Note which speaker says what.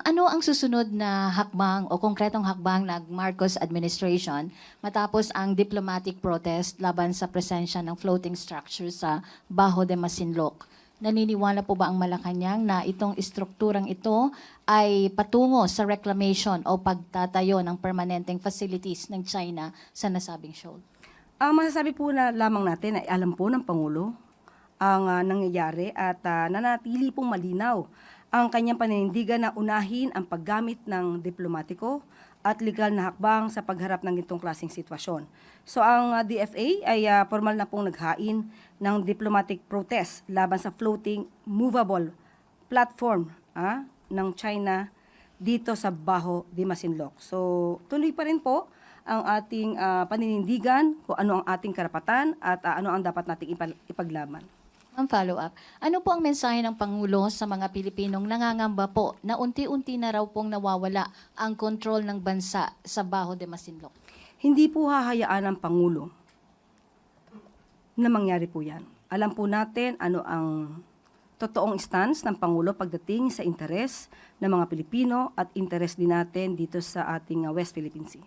Speaker 1: Ano ang susunod na hakbang o konkretong hakbang ng Marcos administration matapos ang diplomatic protest laban sa presensya ng floating structure sa Bajo de Masinloc? Naniniwala po ba ang Malacanang na itong istrukturang ito ay patungo sa reclamation o pagtatayo ng permanenteng facilities ng China sa nasabing shoal?
Speaker 2: Ang masasabi po na lamang natin ay alam po ng Pangulo ang nangyayari at nanatili pong malinaw ang kanyang paninindigan na unahin ang paggamit ng diplomatiko at legal na hakbang sa pagharap ng itong klaseng sitwasyon. So ang DFA ay formal na pong naghain ng diplomatic protest laban sa floating movable platform ng China dito sa Bajo de Masinloc. So tuloy pa rin po ang ating paninindigan kung ano ang ating karapatan at ano ang dapat nating ipaglaban.
Speaker 1: Ang follow-up, ano po ang mensahe ng Pangulo sa mga Pilipinong nangangamba po na unti-unti na raw pong nawawala ang kontrol ng bansa sa Bajo de Masinloc?
Speaker 2: Hindi po hahayaan ng Pangulo na mangyari po yan. Alam po natin ano ang totoong stance ng Pangulo pagdating sa interes ng mga Pilipino at interes din natin dito sa ating West Philippine Sea.